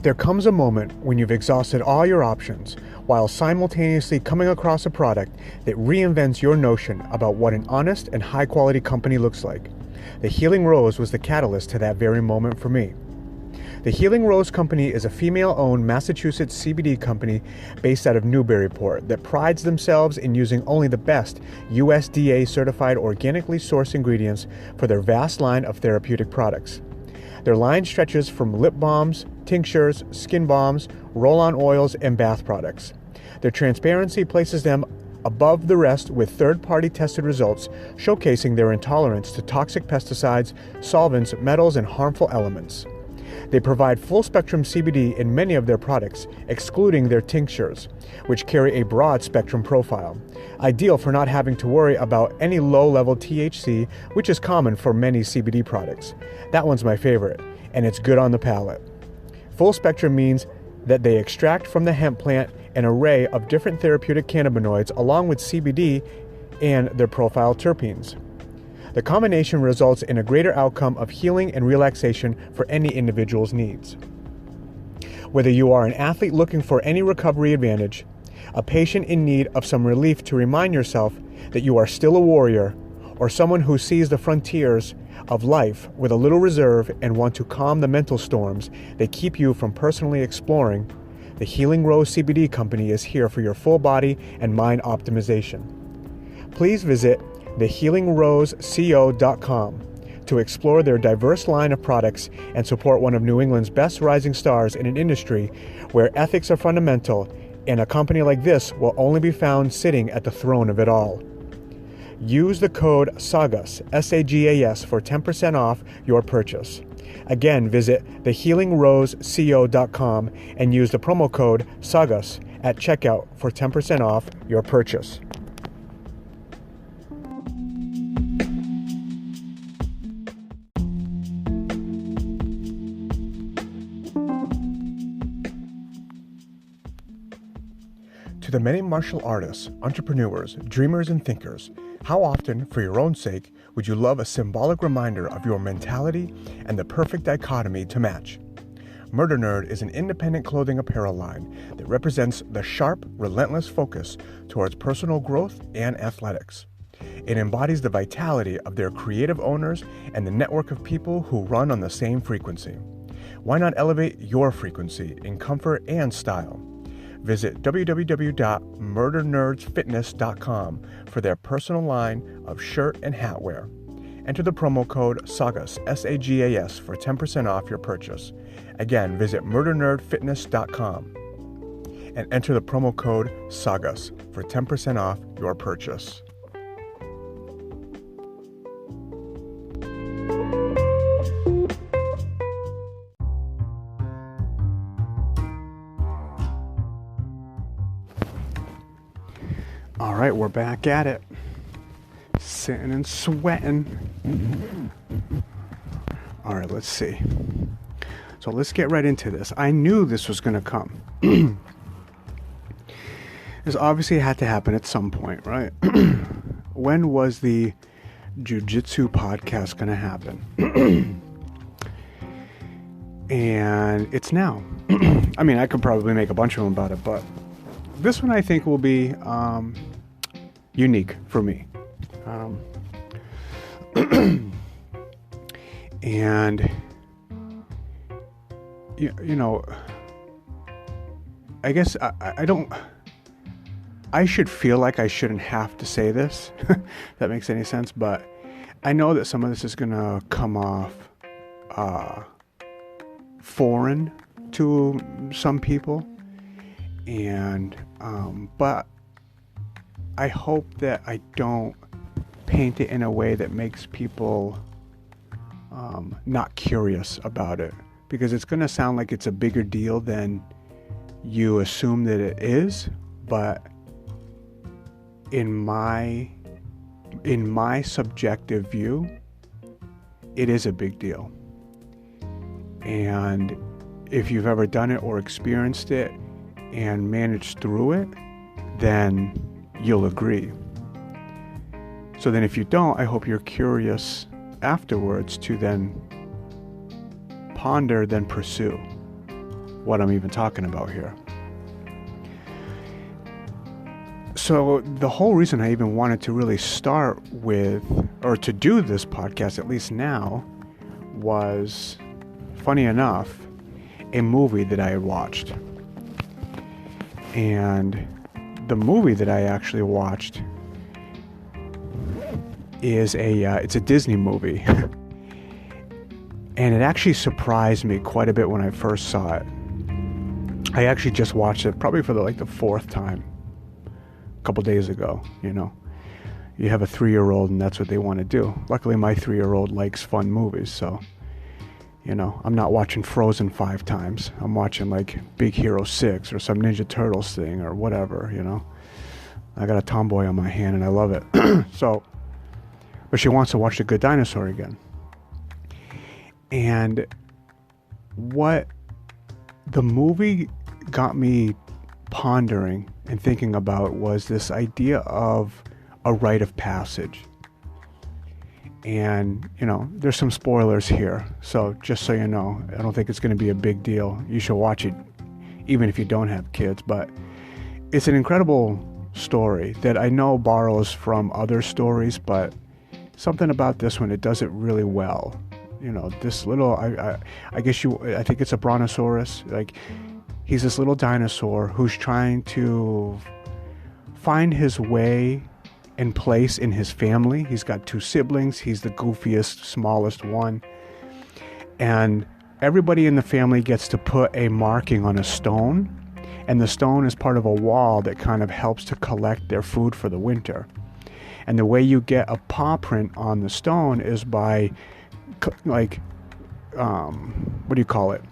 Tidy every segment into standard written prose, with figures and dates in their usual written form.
There comes a moment when you've exhausted all your options while simultaneously coming across a product that reinvents your notion about what an honest and high-quality company looks like. The Healing Rose was the catalyst to that very moment for me. The Healing Rose Company is a female-owned Massachusetts CBD company based out of Newburyport that prides themselves in using only the best USDA-certified organically sourced ingredients for their vast line of therapeutic products. Their line stretches from lip balms, tinctures, skin balms, roll-on oils, and bath products. Their transparency places them above the rest with third-party tested results showcasing their intolerance to toxic pesticides, solvents, metals, and harmful elements. They provide full-spectrum CBD in many of their products, excluding their tinctures, which carry a broad spectrum profile, ideal for not having to worry about any low-level THC, which is common for many CBD products. That one's my favorite, and it's good on the palate. Full spectrum means that they extract from the hemp plant an array of different therapeutic cannabinoids along with CBD and their profile terpenes. The combination results in a greater outcome of healing and relaxation for any individual's needs. Whether you are an athlete looking for any recovery advantage, a patient in need of some relief to remind yourself that you are still a warrior, or someone who sees the frontiers of life with a little reserve and want to calm the mental storms that keep you from personally exploring, the Healing Rose CBD Company is here for your full body and mind optimization. Please visit thehealingroseco.com to explore their diverse line of products and support one of New England's best rising stars in an industry where ethics are fundamental, and a company like this will only be found sitting at the throne of it all. Use the code SAGAS, S-A-G-A-S, for 10% off your purchase. Again, visit thehealingroseco.com and use the promo code SAGAS at checkout for 10% off your purchase. To the many martial artists, entrepreneurs, dreamers, and thinkers, how often, for your own sake, would you love a symbolic reminder of your mentality and the perfect dichotomy to match? Murder Nerd is an independent clothing apparel line that represents the sharp, relentless focus towards personal growth and athletics. It embodies the vitality of their creative owners and the network of people who run on the same frequency. Why not elevate your frequency in comfort and style? Visit www.murdernerdsfitness.com for their personal line of shirt and hat wear. Enter the promo code SAGAS, S-A-G-A-S, for 10% off your purchase. Again, visit murdernerdfitness.com and enter the promo code SAGAS for 10% off your purchase. All right, we're back at it. Sitting and sweating. All right, let's see. So let's get right into this. I knew this was going to come. This obviously had to happen at some point, right? When was the Jiu-Jitsu podcast going to happen? And it's now. I mean, I could probably make a bunch of them about it, but this one I think will be unique for me. And you know, I guess I should feel like I shouldn't have to say this, if that makes any sense, but I know that some of this is gonna come off foreign to some people, and but I hope that I don't paint it in a way that makes people not curious about it, because it's going to sound like it's a bigger deal than you assume that it is. But in my subjective view, it is a big deal. And if you've ever done it or experienced it and managed through it, then you'll agree. So then if you don't, I hope you're curious afterwards to then ponder, then pursue. what I'm even talking about here. So the whole reason I even wanted to really start with, or to do this podcast, at least now, was, funny enough, a movie that I had watched. And the movie that I actually watched is it's a Disney movie. And it actually surprised me quite a bit when I first saw it. I actually just watched it probably for the fourth time a couple days ago. You have a 3-year-old and that's what they want to do. Luckily my 3-year-old likes fun movies, so I'm not watching Frozen 5 times. I'm watching Big Hero 6 or some Ninja Turtles thing or whatever. I got a tomboy on my hand and I love it. But she wants to watch The Good Dinosaur again. And what the movie got me pondering and thinking about was this idea of a rite of passage. And, there's some spoilers here. So just so you know, I don't think it's going to be a big deal. You should watch it even if you don't have kids. But it's an incredible story that I know borrows from other stories, but something about this one, it does it really well. This little, I think it's a brontosaurus. He's this little dinosaur who's trying to find his way and place in his family. He's got 2 siblings. He's the goofiest, smallest one. And everybody in the family gets to put a marking on a stone. And the stone is part of a wall that kind of helps to collect their food for the winter. And the way you get a paw print on the stone is by what do you call it?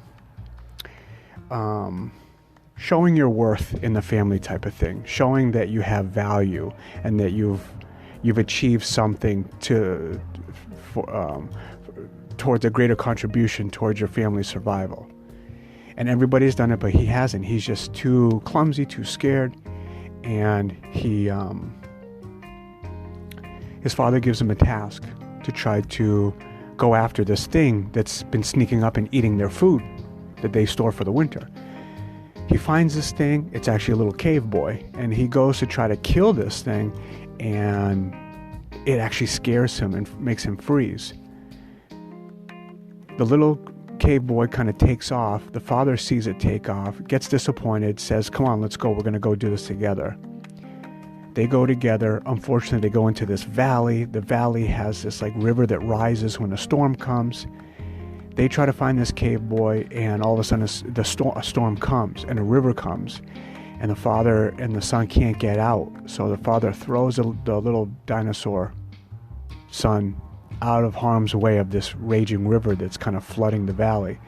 Showing your worth in the family type of thing, showing that you have value and that you've achieved something towards a greater contribution towards your family's survival. And everybody's done it, but he hasn't. He's just too clumsy, too scared, and his father gives him a task to try to go after this thing that's been sneaking up and eating their food that they store for the winter. He finds this thing. It's actually a little cave boy, and he goes to try to kill this thing, and it actually scares him and makes him freeze. The little cave boy kind of takes off. The father sees it take off, gets disappointed, says, "Come on, let's go. We're going to go do this together." They go together. Unfortunately, they go into this valley. The valley has this river that rises when a storm comes. They try to find this cave boy, and all of a sudden a storm comes and a river comes, and the father and the son can't get out. So the father throws the little dinosaur son out of harm's way of this raging river that's kind of flooding the valley,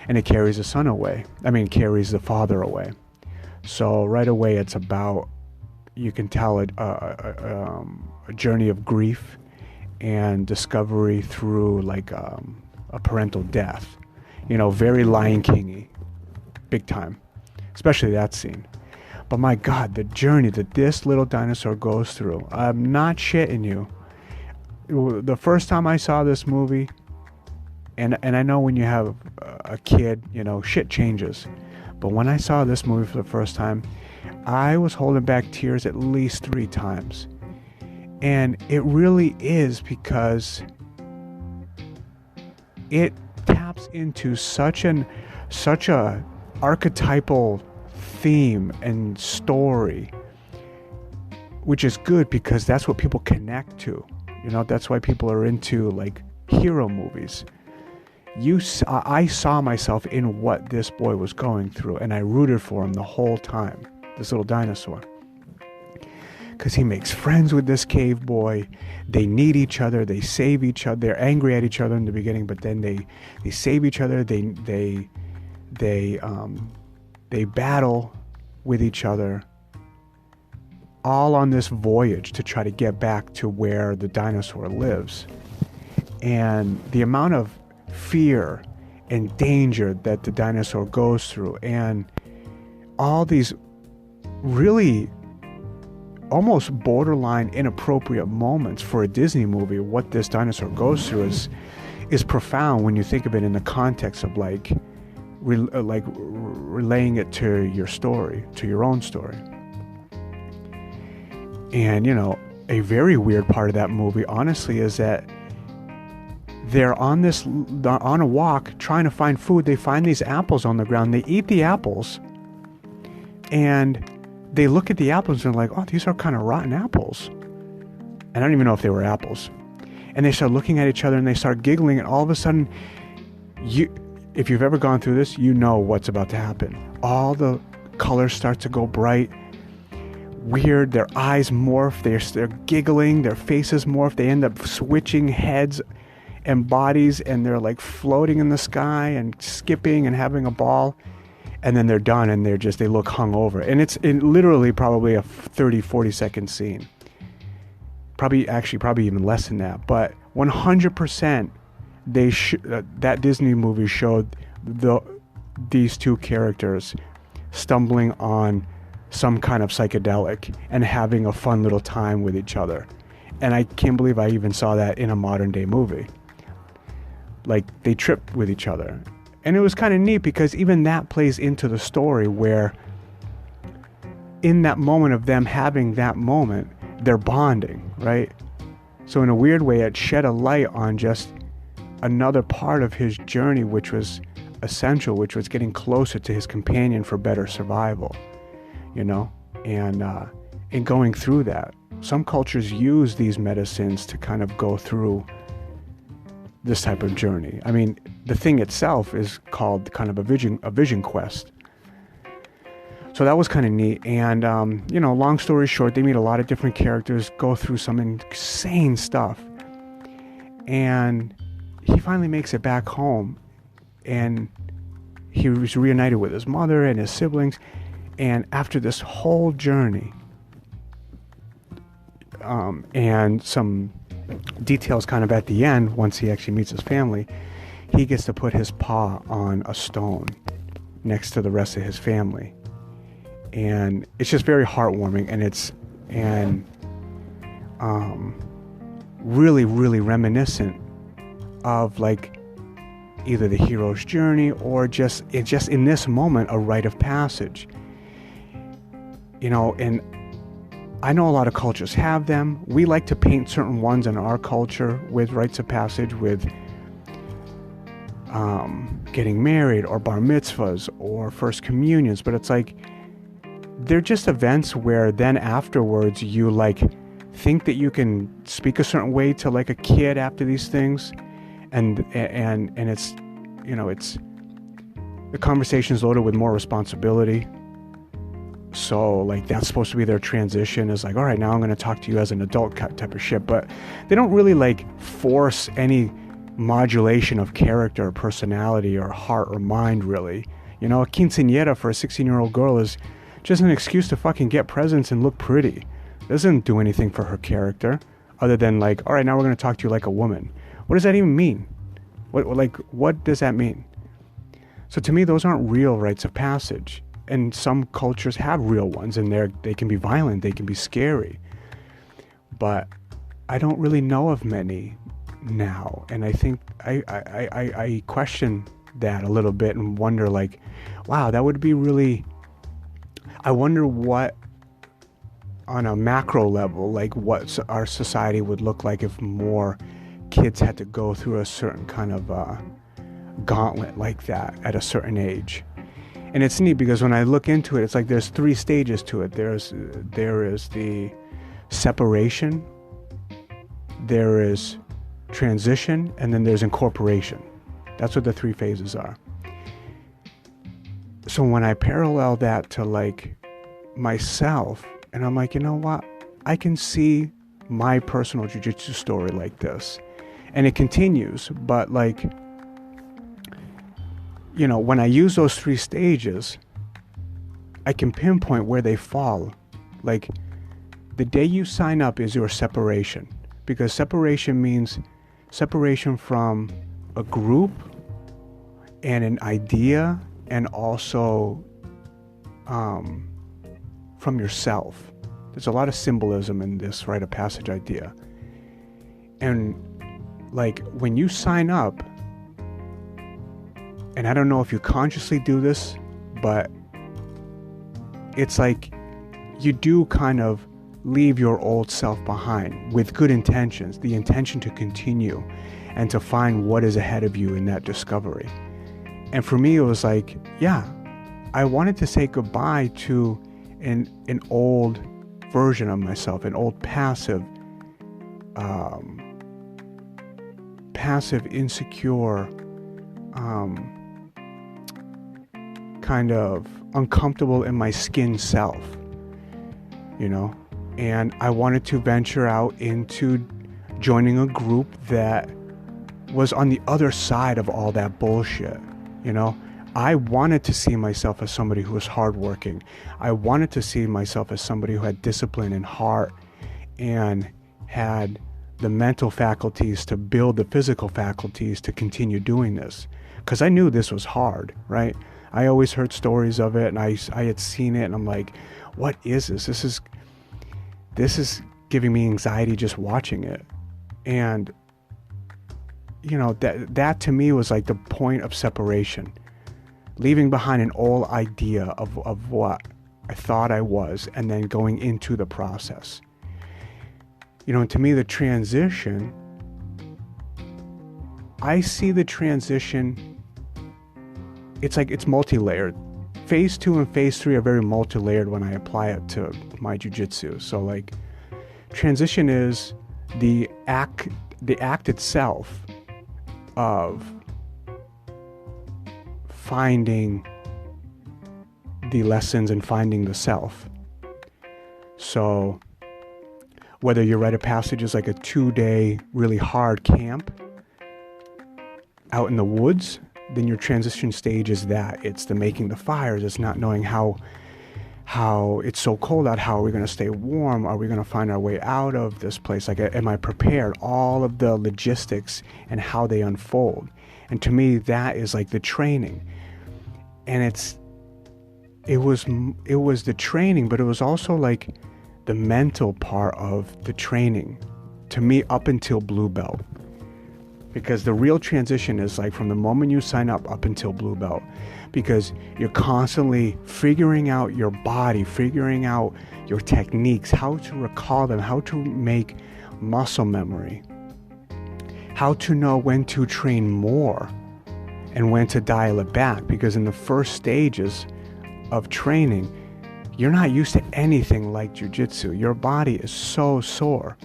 and it carries the son away. Carries the father away. So right away it's about, you can tell a journey of grief and discovery through a parental death. Very Lion King-y, big time, especially that scene. But my God, the journey that this little dinosaur goes through, I'm not shitting you. The first time I saw this movie, and I know when you have a kid, shit changes. But when I saw this movie for the first time, I was holding back tears at least 3 times. And it really is because it taps into such a archetypal theme and story, which is good because that's what people connect to. That's why people are into hero movies. I saw myself in what this boy was going through, and I rooted for him the whole time, this little dinosaur. Because he makes friends with this cave boy. They need each other. They save each other. They're angry at each other in the beginning, but then they save each other. They battle with each other, all on this voyage to try to get back to where the dinosaur lives. And the amount of fear and danger that the dinosaur goes through, and all these really almost borderline inappropriate moments for a Disney movie, what this dinosaur goes through is profound when you think of it in the context of relaying it to your story, to your own story. And, a very weird part of that movie, honestly, is that they're on a walk trying to find food. They find these apples on the ground. They eat the apples, and they look at the apples and they're like, oh, these are kind of rotten apples. And I don't even know if they were apples. And they start looking at each other and they start giggling, and all of a sudden, if you've ever gone through this, you know what's about to happen. All the colors start to go bright, weird, their eyes morph, they're giggling, their faces morph, they end up switching heads and bodies, and they're like floating in the sky and skipping and having a ball, and then they're done, and they look hungover. And it's literally probably a 30-40 second scene, probably even less than that, but 100% that Disney movie showed these two characters stumbling on some kind of psychedelic and having a fun little time with each other. And I can't believe I even saw that in a modern day movie. Like, they trip with each other. And it was kind of neat because even that plays into the story, where in that moment of them having that moment, they're bonding, right? So in a weird way, it shed a light on just another part of his journey, which was essential, which was getting closer to his companion for better survival, and going through that. Some cultures use these medicines to kind of go through this type of journey. I mean, the thing itself is called kind of a vision quest. So that was kind of neat. And, long story short, they meet a lot of different characters, go through some insane stuff. And he finally makes it back home, and he was reunited with his mother and his siblings. And after this whole journey, and some details kind of at the end, once he actually meets his family, he gets to put his paw on a stone next to the rest of his family. And it's just very heartwarming, and really, really reminiscent of like either the hero's journey or just in this moment a rite of passage. And I know a lot of cultures have them. We like to paint certain ones in our culture with rites of passage, with getting married or bar mitzvahs or first communions, but it's like they're just events where then afterwards you like think that you can speak a certain way to like a kid after these things, and it's it's the conversation is loaded with more responsibility. So like that's supposed to be their transition, is like, all right, now I'm going to talk to you as an adult type of shit. But they don't really like force any modulation of character or personality or heart or mind, really. A quinceañera for a 16-year-old girl is just an excuse to fucking get presents and look pretty. It doesn't do anything for her character other than like, all right, now we're going to talk to you like a woman. What does that even mean? What does that mean? So to me, those aren't real rites of passage. And some cultures have real ones, and they can be violent, they can be scary. But I don't really know of many now, and I think I question that a little bit and wonder, like, wow, that would be really. I wonder what, on a macro level, like what our society would look like if more kids had to go through a certain kind of gauntlet like that at a certain age. And it's neat because when I look into it, it's like there's 3 stages to it. There is the separation, there is transition, and then there's incorporation. That's what the 3 phases are. So when I parallel that to like myself, and I'm like, you know what? I can see my personal jiu-jitsu story like this. And it continues, but like, when I use those 3 stages, I can pinpoint where they fall. Like, the day you sign up is your separation, because separation means separation from a group and an idea, and also from yourself. There's a lot of symbolism in this rite of passage idea. And like when you sign up, and I don't know if you consciously do this, but it's like you do kind of leave your old self behind with good intentions, the intention to continue and to find what is ahead of you in that discovery. And for me, it was like, yeah, I wanted to say goodbye to an old version of myself, an old passive, insecure, kind of uncomfortable in my skin self, and I wanted to venture out into joining a group that was on the other side of all that bullshit. I wanted to see myself as somebody who was hardworking. I wanted to see myself as somebody who had discipline and heart and had the mental faculties to build the physical faculties to continue doing this. Because I knew this was hard, right? I always heard stories of it, and I had seen it, and I'm like, what is this? This is giving me anxiety just watching it. And, that to me was like the point of separation. Leaving behind an old idea of what I thought I was, and then going into the process. And to me, the transition, I see the transition, it's multi-layered. Phase 2 and phase 3 are very multi-layered when I apply it to my jiu-jitsu. So transition is the act itself of finding the lessons and finding the self. So whether your rite of passage is like a 2-day really hard camp out in the woods, then your transition stage is that. It's the making the fires. It's not knowing how it's so cold out. How are we going to stay warm? Are we going to find our way out of this place? Am I prepared? All of the logistics and how they unfold. And to me, that is like the training. And it was the training, but it was also like the mental part of the training to me up until blue belt. Because the real transition is like from the moment you sign up until blue belt, because you're constantly figuring out your body, figuring out your techniques, how to recall them, how to make muscle memory, how to know when to train more and when to dial it back. Because in the first stages of training, you're not used to anything like jiu-jitsu. Your body is so sore.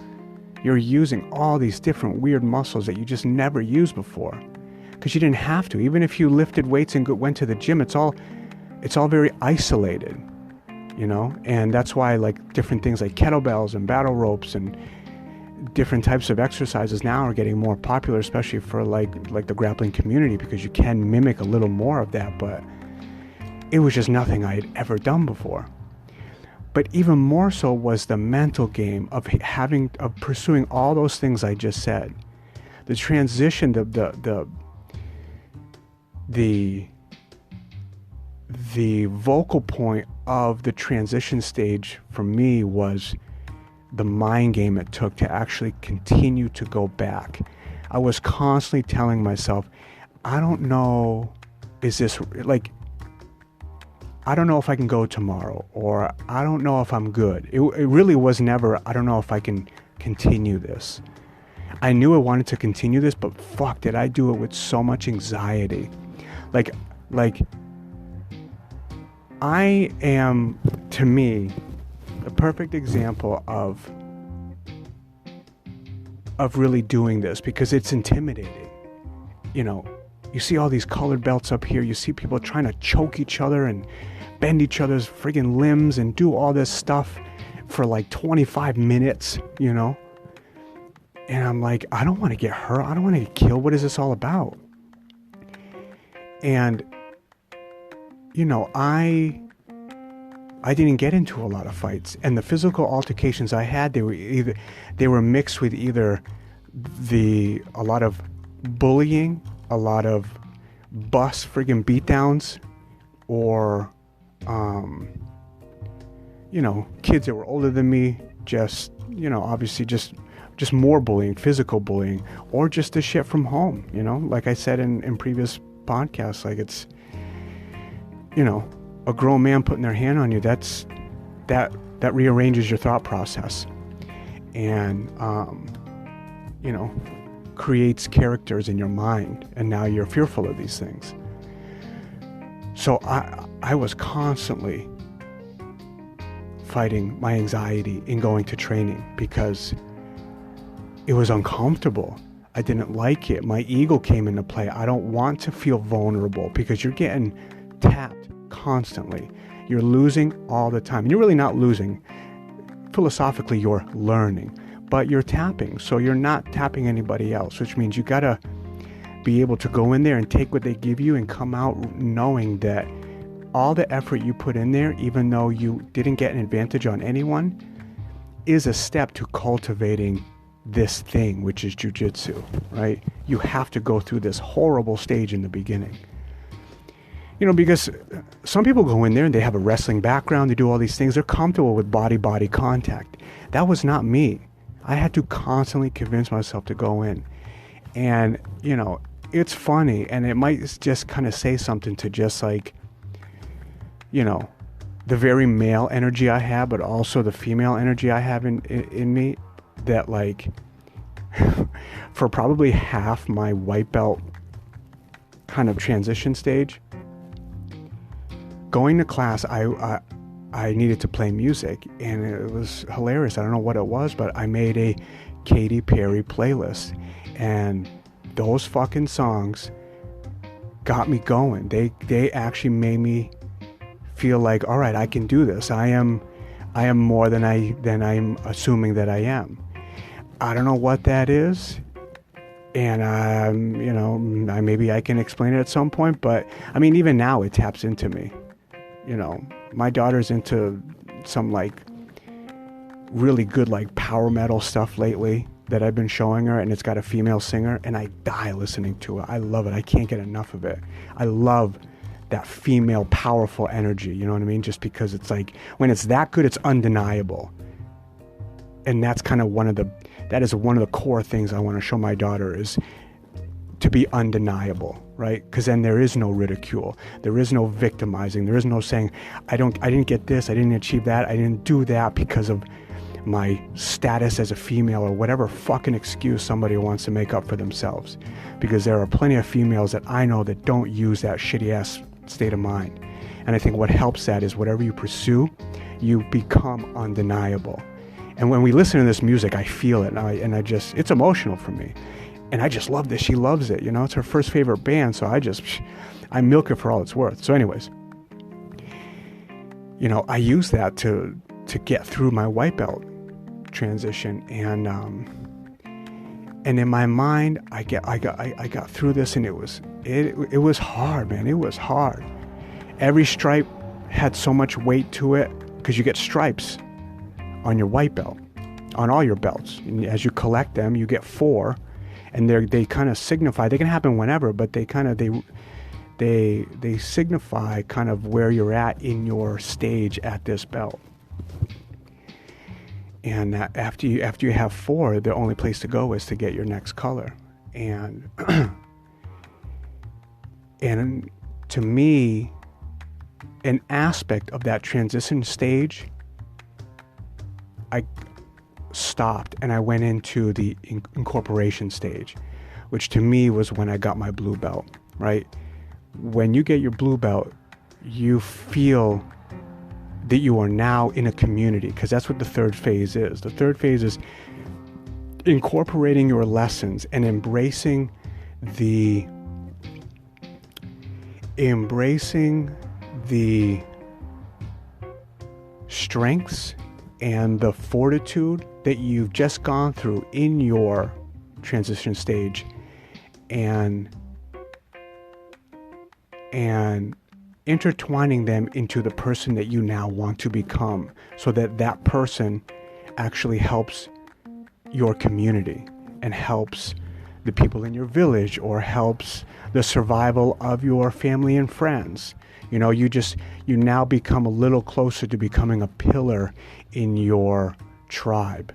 You're using all these different weird muscles that you just never used before, because you didn't have to. Even if you lifted weights and went to the gym, it's all very isolated, and that's why different things like kettlebells and battle ropes and different types of exercises now are getting more popular, especially for like the grappling community, because you can mimic a little more of that. But it was just nothing I had ever done before. But even more so was the mental game of pursuing all those things I just said. The transition, the vocal point of the transition stage for me was the mind game it took to actually continue to go back. I was constantly telling myself, I don't know, I don't know if I can go tomorrow, or I don't know if I'm good. It really was never, I don't know if I can continue this. I knew I wanted to continue this, but fuck, did I do it with so much anxiety. I am, to me, the perfect example of really doing this, because it's intimidating. You see all these colored belts up here. You see people trying to choke each other and bend each other's friggin' limbs and do all this stuff for 25 minutes, And I'm like, I don't want to get hurt. I don't want to get killed. What is this all about? And, I didn't get into a lot of fights. And the physical altercations I had, they were mixed with either a lot of bullying, a lot of friggin' beatdowns, or kids that were older than me, just, obviously just more bullying, physical bullying, or just the shit from home, like I said in previous podcast, like it's, you know, a grown man putting their hand on you, that rearranges your thought process and, you know, creates characters in your mind, and now you're fearful of these things. So I was constantly fighting my anxiety in going to training because it was uncomfortable. I didn't like it. My ego came into play. I don't want to feel vulnerable because you're getting tapped constantly. You're losing all the time. And you're really not losing. Philosophically, you're learning, but you're tapping. So you're not tapping anybody else, which means you got to be able to go in there and take what they give you and come out knowing that all the effort you put in there, even though you didn't get an advantage on anyone, is a step to cultivating this thing, which is jujitsu, right? You have to go through this horrible stage in the beginning. You know, because some people go in there and they have a wrestling background, they do all these things, they're comfortable with body contact. That was not me. I had to constantly convince myself to go in. And, you know, it's funny, and it might just kind of say something to just like, you know, the very male energy I have, but also the female energy I have in me, that like for probably half my white belt kind of transition stage, going to class, I needed to play music, and it was hilarious. I don't know what it was, but I made a Katy Perry playlist, and those fucking songs got me going. They actually made me feel like, all right, I can do this. I am more than I'm assuming that I am. I don't know what that is, and you know, maybe I can explain it at some point. But I mean, even now it taps into me. You know, my daughter's into some like really good like power metal stuff lately that I've been showing her, and it's got a female singer, and I die listening to it. I love it. I can't get enough of it. I love that female powerful energy, you know what I mean? Just because it's like, when it's that good, it's undeniable. And that's kind of one of the core things I want to show my daughter, is to be undeniable, right? Because then there is no ridicule, there is no victimizing, there is no saying, I didn't get this, I didn't achieve that, I didn't do that because of my status as a female, or whatever fucking excuse somebody wants to make up for themselves. Because there are plenty of females that I know that don't use that shitty ass state of mind. And I think what helps that is whatever you pursue, you become undeniable. And when we listen to this music, I feel it, and I just, it's emotional for me. And I just love this. She loves it. You know, it's her first favorite band. So I milk it for all it's worth. So anyways, you know, I use that to get through my white belt transition. And in my mind, I got through this, and it was hard, man. It was hard. Every stripe had so much weight to it, because you get stripes on your white belt, on all your belts. And as you collect them, you get 4. And they kind of signify, they can happen whenever, but they signify kind of where you're at in your stage at this belt. And after you have 4, the only place to go is to get your next color. And and to me, an aspect of that transition stage, I stopped and I went into the incorporation stage, which to me was when I got my blue belt, right? When you get your blue belt, you feel that you are now in a community, because that's what the third phase is. The third phase is incorporating your lessons and embracing the strengths and the fortitude that you've just gone through in your transition stage, and intertwining them into the person that you now want to become, so that that person actually helps your community and helps the people in your village, or helps the survival of your family and friends. You know, you now become a little closer to becoming a pillar in your tribe.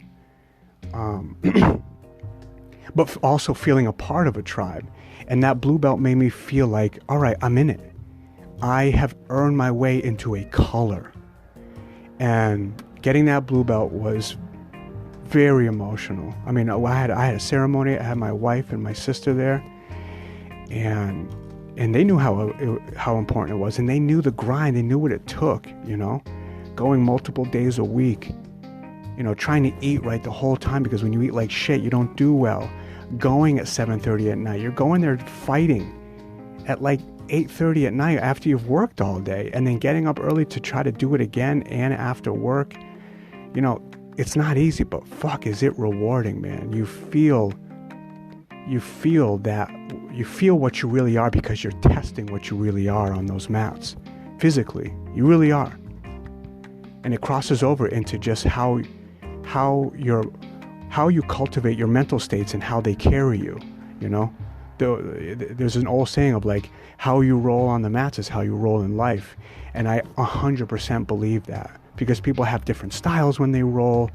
but also feeling a part of a tribe. And that blue belt made me feel like, all right, I'm in it. I have earned my way into a color. And getting that blue belt was very emotional. I mean, I had a ceremony. I had my wife and my sister there, and they knew how important it was, and they knew the grind. They knew what it took. Going multiple days a week. Trying to eat right the whole time, because when you eat like shit, you don't do well. Going at 7:30 at night. You're going there fighting at like 8:30 at night after you've worked all day, and then getting up early to try to do it again and after work. It's not easy, but fuck, is it rewarding, man. You feel what you really are, because you're testing what you really are on those mats. Physically, you really are. And it crosses over into just how you cultivate your mental states and how they carry you. There's an old saying of like, how you roll on the mats is how you roll in life. And I 100% believe that, because people have different styles when they roll,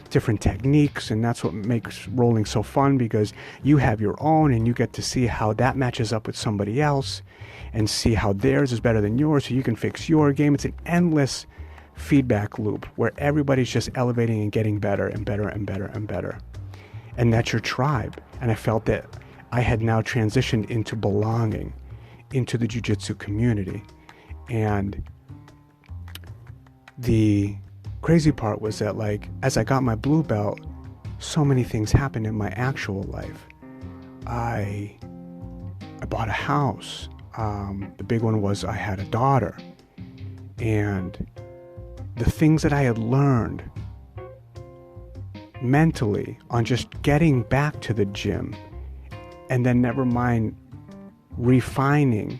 different techniques, and that's what makes rolling so fun, because you have your own and you get to see how that matches up with somebody else and see how theirs is better than yours, so you can fix your game. It's an endless feedback loop where everybody's just elevating and getting better and better and better and better. And that's your tribe. And I felt that I had now transitioned into belonging into the jiu-jitsu community. And the crazy part was that, like, as I got my blue belt, so many things happened in my actual life. I bought a house. The big one was I had a daughter. And the things that I had learned mentally on just getting back to the gym, and then never mind refining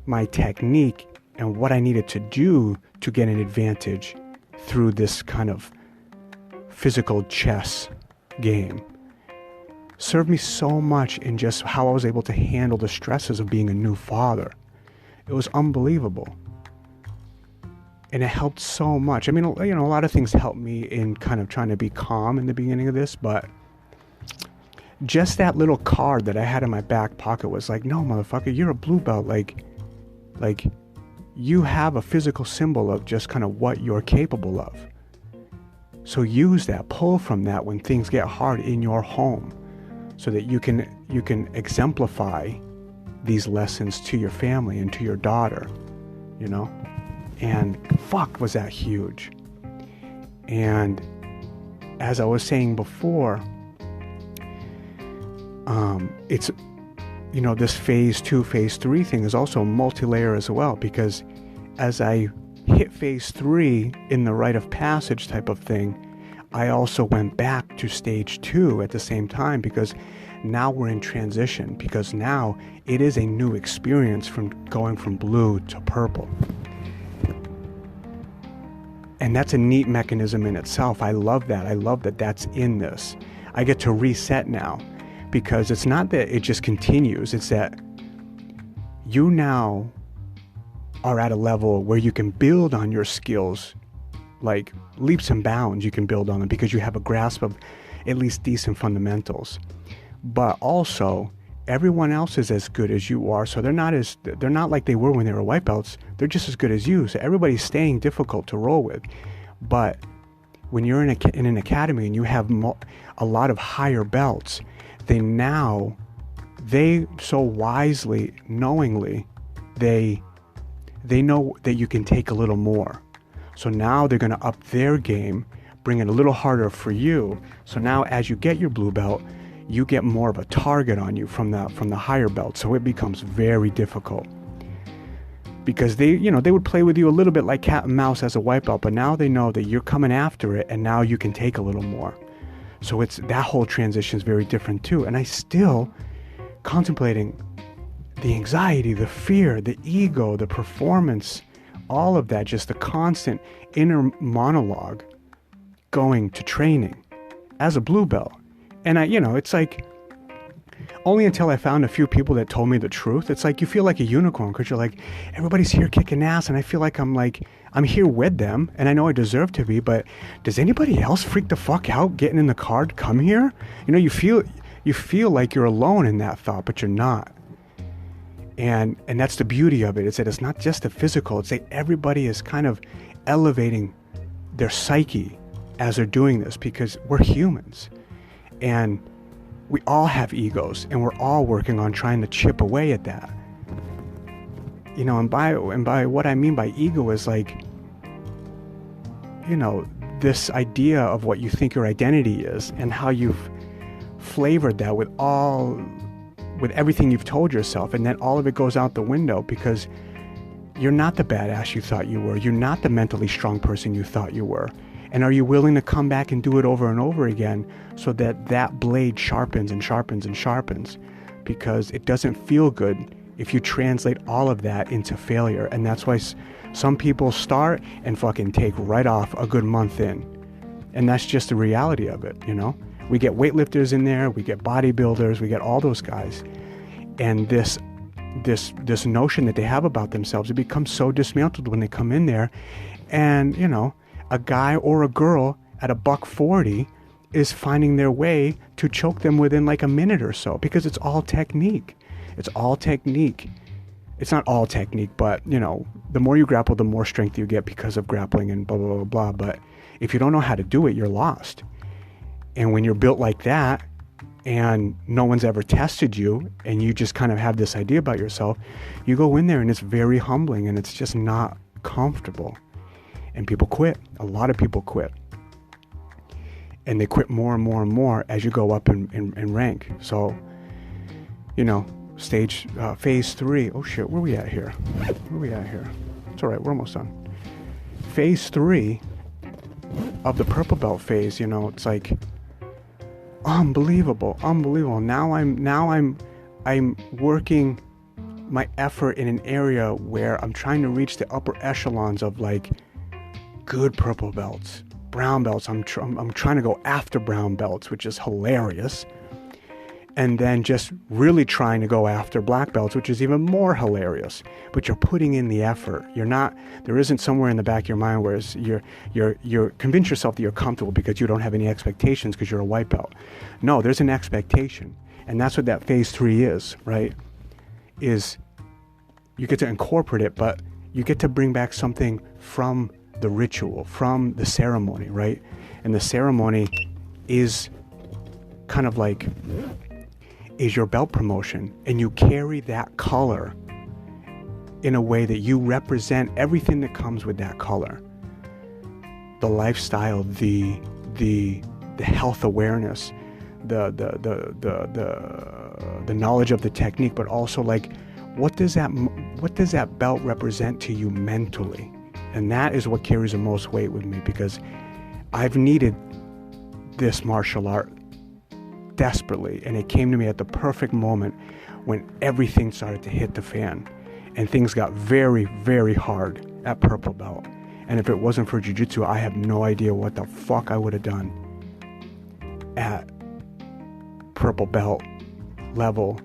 my technique and what I needed to do to get an advantage through this kind of physical chess game, served me so much in just how I was able to handle the stresses of being a new father. It was unbelievable. And it helped so much. I mean, a lot of things helped me in kind of trying to be calm in the beginning of this, but just that little card that I had in my back pocket was like, no, motherfucker, you're a blue belt. Like you have a physical symbol of just kind of what you're capable of. So use that, pull from that when things get hard in your home, so that you can exemplify these lessons to your family and to your daughter, And fuck, was that huge. And as I was saying before, it's, this phase 2, phase 3 thing is also multi-layer as well, because as I hit phase 3 in the rite of passage type of thing, I also went back to stage 2 at the same time, because now we're in transition, because now it is a new experience from going from blue to purple. And that's a neat mechanism in itself. I love that. I love that that's in this. I get to reset now, because it's not that it just continues. It's that you now are at a level where you can build on your skills, like leaps and bounds. You can build on them because you have a grasp of at least decent fundamentals. But also, everyone else is as good as you are, so they're not like they were when they were white belts. They're just as good as you. So everybody's staying difficult to roll with. But when you're in an academy and you have a lot of higher belts, they so wisely, knowingly, they know that you can take a little more. So now they're going to up their game, bring it a little harder for you. So now as you get your blue belt, you get more of a target on you from the higher belt. So it becomes very difficult, because they would play with you a little bit like cat and mouse as a white belt, but now they know that you're coming after it, and now you can take a little more. So it's that whole transition is very different too. And I still contemplating the anxiety, the fear, the ego, the performance, all of that, just the constant inner monologue going to training as a blue belt. And it's like only until I found a few people that told me the truth. It's like you feel like a unicorn because you're like, everybody's here kicking ass, and I feel like I'm here with them, and I know I deserve to be, but does anybody else freak the fuck out getting in the car to come here? You know, you feel like you're alone in that thought, but you're not. And that's the beauty of it, is that it's not just the physical. It's that everybody is kind of elevating their psyche as they're doing this, because we're humans. And we all have egos, and we're all working on trying to chip away at that. You know, and by what I mean by ego is like, you know, this idea of what you think your identity is and how you've flavored that with everything you've told yourself, and then all of it goes out the window because you're not the badass you thought you were. You're not the mentally strong person you thought you were. And are you willing to come back and do it over and over again so that that blade sharpens and sharpens and sharpens? Because it doesn't feel good if you translate all of that into failure. And that's why some people start and fucking take right off a good month in. And that's just the reality of it, you know? We get weightlifters in there, we get bodybuilders, we get all those guys. And this notion that they have about themselves, it becomes so dismantled when they come in there. And, you know, a guy or a girl at $140 is finding their way to choke them within like a minute or so, because it's all technique. It's all technique. It's not all technique, but, you know, the more you grapple, the more strength you get because of grappling and blah, blah, blah, blah. But if you don't know how to do it, you're lost. And when you're built like that and no one's ever tested you and you just kind of have this idea about yourself, you go in there and it's very humbling and it's just not comfortable. And people quit. A lot of people quit. And they quit more and more and more as you go up in rank. So, you know, phase 3. Oh shit, where are we at here? It's all right, we're almost done. Phase 3 of the purple belt phase, you know, it's like unbelievable. Now I'm working my effort in an area where I'm trying to reach the upper echelons of like good purple belts, brown belts. I'm trying to go after brown belts, which is hilarious. And then just really trying to go after black belts, which is even more hilarious. But you're putting in the effort. There isn't somewhere in the back of your mind where you're convince yourself that you're comfortable because you don't have any expectations because you're a white belt. No, there's an expectation. And that's what that phase 3 is, right? Is you get to incorporate it, but you get to bring back something from the ritual, from the ceremony, right? And the ceremony is kind of like is your belt promotion, and you carry that color in a way that you represent everything that comes with that color. The lifestyle, the health awareness, the knowledge of the technique, but also like what does that belt represent to you mentally? And that is what carries the most weight with me, because I've needed this martial art desperately, and it came to me at the perfect moment when everything started to hit the fan and things got very, very hard at purple belt. And if it wasn't for jiu-jitsu, I have no idea what the fuck I would have done at purple belt level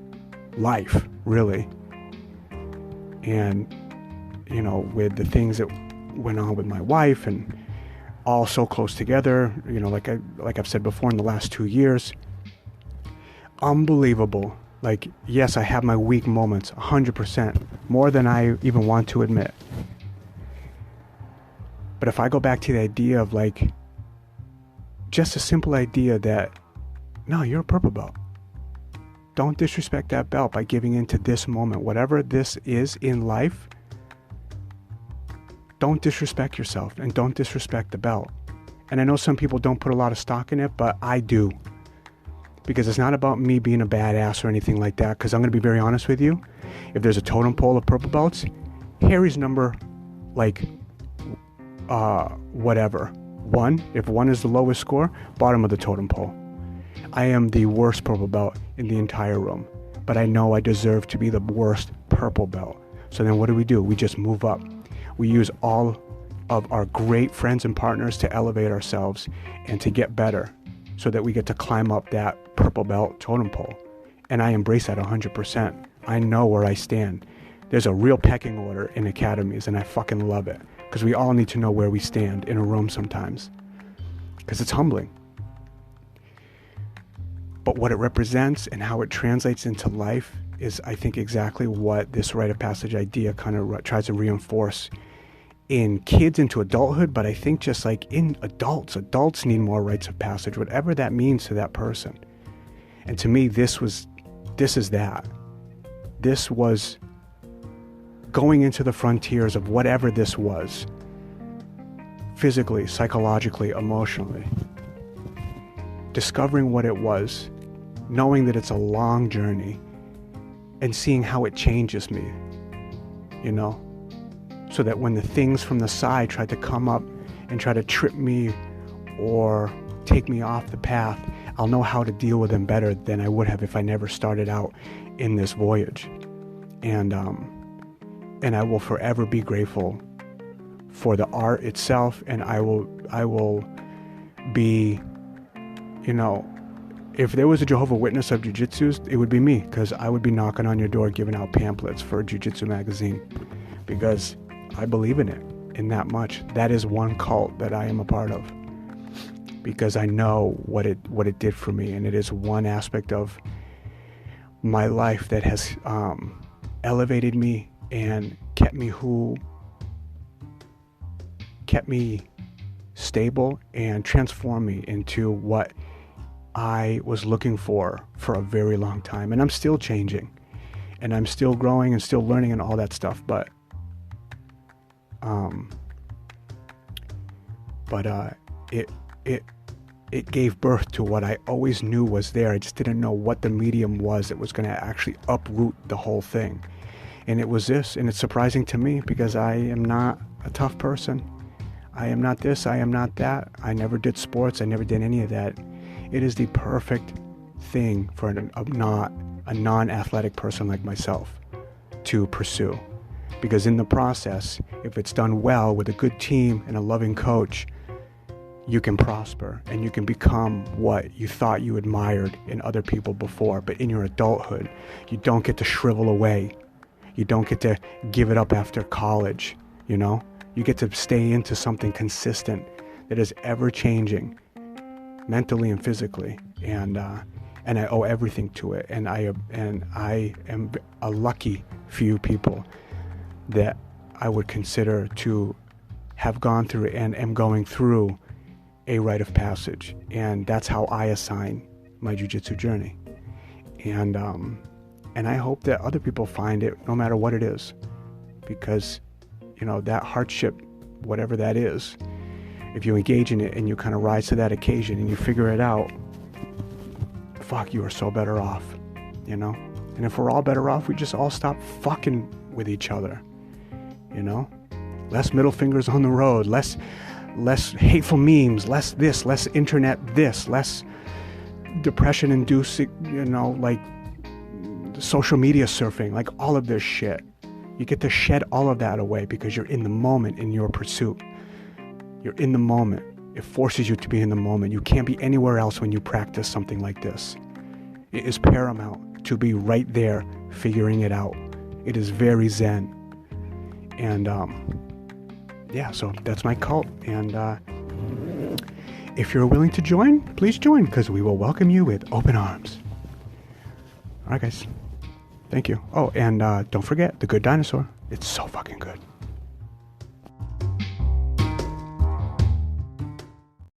life, really. And, you know, with the things that went on with my wife and all so close together, you know, like I've said before, in the last 2 years, unbelievable. Like, yes, I have my weak moments, 100%, more than I even want to admit. But if I go back to the idea of like, just a simple idea that, no, you're a purple belt. Don't disrespect that belt by giving into this moment. Whatever this is in life, don't disrespect yourself and don't disrespect the belt. And I know some people don't put a lot of stock in it, but I do. Because it's not about me being a badass or anything like that. Because I'm going to be very honest with you. If there's a totem pole of purple belts, Harry's number, like, whatever. 1. If 1 is the lowest score, bottom of the totem pole. I am the worst purple belt in the entire room. But I know I deserve to be the worst purple belt. So then what do? We just move up. We use all of our great friends and partners to elevate ourselves and to get better, so that we get to climb up that purple belt totem pole. And I embrace that 100%. I know where I stand. There's a real pecking order in academies, and I fucking love it. Because we all need to know where we stand in a room sometimes. Because it's humbling. But what it represents and how it translates into life is, I think, exactly what this rite of passage idea kind of tries to reinforce in kids into adulthood. But I think just like in adults need more rites of passage, whatever that means to that person. And to me, this is that. This was going into the frontiers of whatever this was, physically, psychologically, emotionally, discovering what it was, knowing that it's a long journey, and seeing how it changes me, you know, so that when the things from the side try to come up and try to trip me or take me off the path, I'll know how to deal with them better than I would have if I never started out in this voyage. And I will forever be grateful for the art itself, and I will be, you know, if there was a Jehovah's Witness of Jiu-Jitsu, it would be me, because I would be knocking on your door giving out pamphlets for a Jiu-Jitsu magazine, because I believe in it in that much. That is one cult that I am a part of, because I know what it did for me, and it is one aspect of my life that has elevated me and kept me stable and transformed me into what I was looking for a very long time. And I'm still changing, and I'm still growing and still learning and all that stuff, but it gave birth to what I always knew was there. I just didn't know what the medium was that was going to actually uproot the whole thing. And it was this, and it's surprising to me, because I am not a tough person. I am not this, I am not that. I never did sports, I never did any of that. It is the perfect thing for a non-athletic person like myself to pursue. Because in the process, if it's done well with a good team and a loving coach, you can prosper and you can become what you thought you admired in other people before. But in your adulthood, you don't get to shrivel away. You don't get to give it up after college, you know? You get to stay into something consistent that is ever changing, mentally and physically. And I owe everything to it. And I am a lucky few people that I would consider to have gone through and am going through a rite of passage. And that's how I assign my jiu-jitsu journey. And I hope that other people find it, no matter what it is, because, you know, that hardship, whatever that is, if you engage in it and you kind of rise to that occasion and you figure it out, fuck, you are so better off, you know? And if we're all better off, we just all stop fucking with each other, you know? Less middle fingers on the road, less hateful memes, less this, less internet this, less depression-inducing, you know, like social media surfing, like all of this shit. You get to shed all of that away because you're in the moment in your pursuit. You're in the moment. It forces you to be in the moment. You can't be anywhere else when you practice something like this. It is paramount to be right there figuring it out. It is very zen. And yeah, so that's my cult. And if you're willing to join, please join, because we will welcome you with open arms. All right, guys. Thank you. Oh, and don't forget the Good Dinosaur. It's so fucking good.